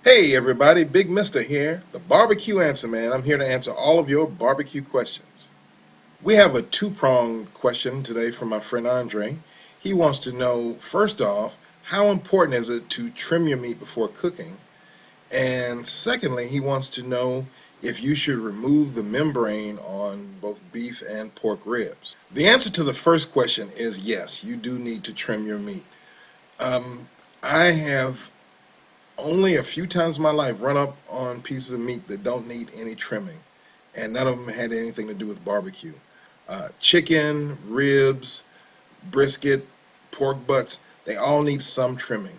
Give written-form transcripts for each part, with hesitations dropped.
Hey everybody, Big Mister here, the barbecue answer man. I'm here to answer all of your barbecue questions. We have a two-pronged question today from my friend Andre. He wants to know, first off, how important is it to trim your meat before cooking? And secondly, he wants to know if you should remove the membrane on both beef and pork ribs. The answer to the first question is yes, you do need to trim your meat. I have only a few times in my life run up on pieces of meat that don't need any trimming, and none of them had anything to do with barbecue. Chicken, ribs, brisket, pork butts, they all need some trimming.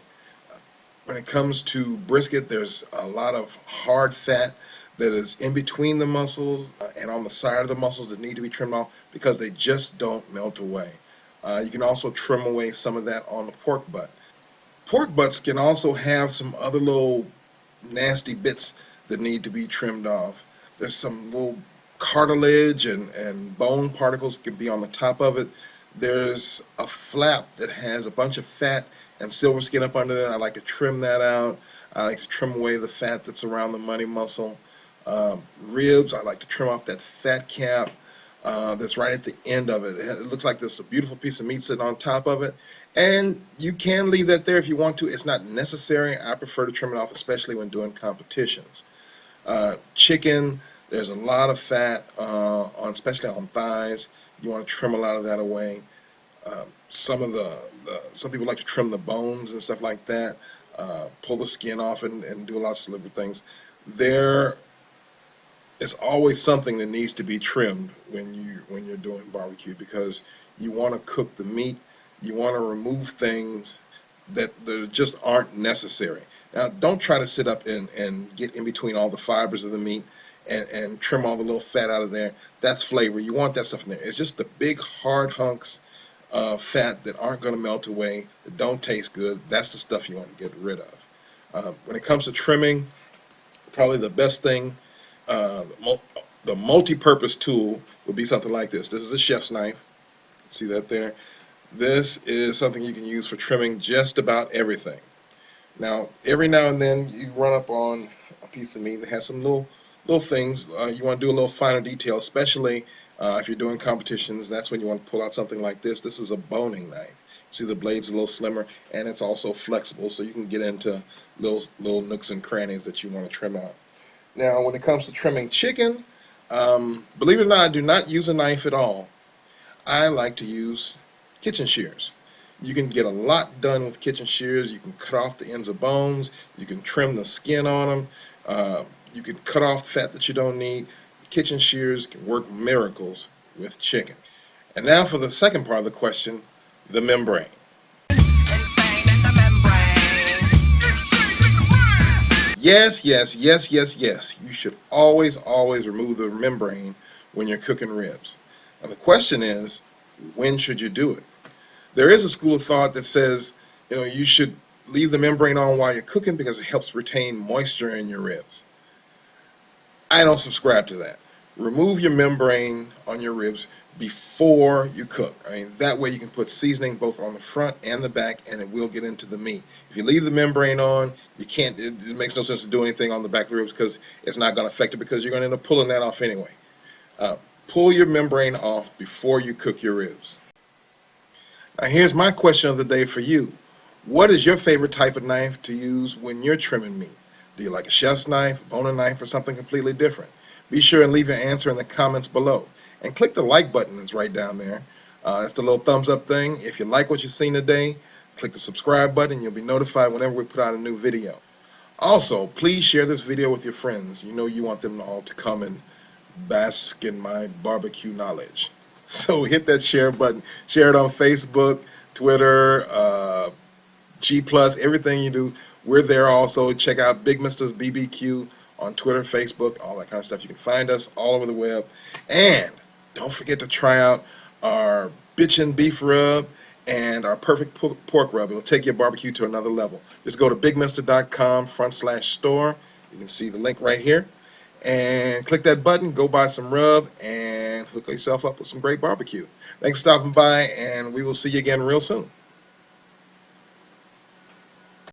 When it comes to brisket, there's a lot of hard fat that is in between the muscles and on the side of the muscles that need to be trimmed off because they just don't melt away. You can also trim away some of that on the pork butt. Pork butts can also have some other little nasty bits that need to be trimmed off. There's some little cartilage and bone particles can be on the top of it. There's a flap that has a bunch of fat and silver skin up under it. I like to trim that out. I like to trim away the fat that's around the money muscle. Ribs, I like to trim off that fat cap that's right at the end of it. It looks like there's a beautiful piece of meat sitting on top of it. And you can leave that there if you want to. It's not necessary. I prefer to trim it off, especially when doing competitions. Chicken, there's a lot of fat especially on thighs. You want to trim a lot of that away. Some people like to trim the bones and stuff like that. Pull the skin off and do a lot of slippery things. There is always something that needs to be trimmed when you're doing barbecue because you want to cook the meat. You want to remove things that just aren't necessary. Now, don't try to sit up and get in between all the fibers of the meat and trim all the little fat out of there. That's flavor. You want that stuff in there. It's just the big hard hunks of fat that aren't going to melt away, that don't taste good. That's the stuff you want to get rid of. When it comes to trimming, probably the best thing, the multi-purpose tool would be something like this. This is a chef's knife. See that there? This is something you can use for trimming just about everything. Every now and then you run up on a piece of meat that has some little things. You want to do a little finer detail, especially if you're doing competitions. That's when you want to pull out something like this. This is a boning knife. See, the blade's a little slimmer, and it's also flexible, so you can get into little nooks and crannies that you want to trim out. Now, when it comes to trimming chicken, believe it or not, I do not use a knife at all. I like to use kitchen shears. You can get a lot done with kitchen shears. You can cut off the ends of bones. You can trim the skin on them. You can cut off fat that you don't need. Kitchen shears can work miracles with chicken. And now for the second part of the question, the membrane. Yes, yes, yes, yes, yes. You should always remove the membrane when you're cooking ribs. Now the question is, when should you do it? There is a school of thought that says, you should leave the membrane on while you're cooking because it helps retain moisture in your ribs. I don't subscribe to that. Remove your membrane on your ribs before you cook. I mean, that way you can put seasoning both on the front and the back, and it will get into the meat. If you leave the membrane on, you can't. It makes no sense to do anything on the back of the ribs because it's not going to affect it because you're going to end up pulling that off anyway. Pull your membrane off before you cook your ribs. Now, here's my question of the day for you. What is your favorite type of knife to use when you're trimming meat? Do you like a chef's knife, a boning knife, or something completely different? Be sure and leave your answer in the comments below. And click the like button that's right down there. That's the little thumbs up thing. If you like what you've seen today, click the subscribe button. You'll be notified whenever we put out a new video. Also, please share this video with your friends. You know you want them all to come and bask in my barbecue knowledge. So hit that share button. Share it on Facebook, Twitter, G Plus, everything you do. We're there also. Check out Big Mister's BBQ on Twitter, Facebook, all that kind of stuff. You can find us all over the web. And don't forget to try out our bitchin' beef rub and our perfect pork rub. It'll take your barbecue to another level. Just go to bigmister.com/store. You can see the link right here. And click that button, go buy some rub, and hook yourself up with some great barbecue. Thanks for stopping by, and we will see you again real soon.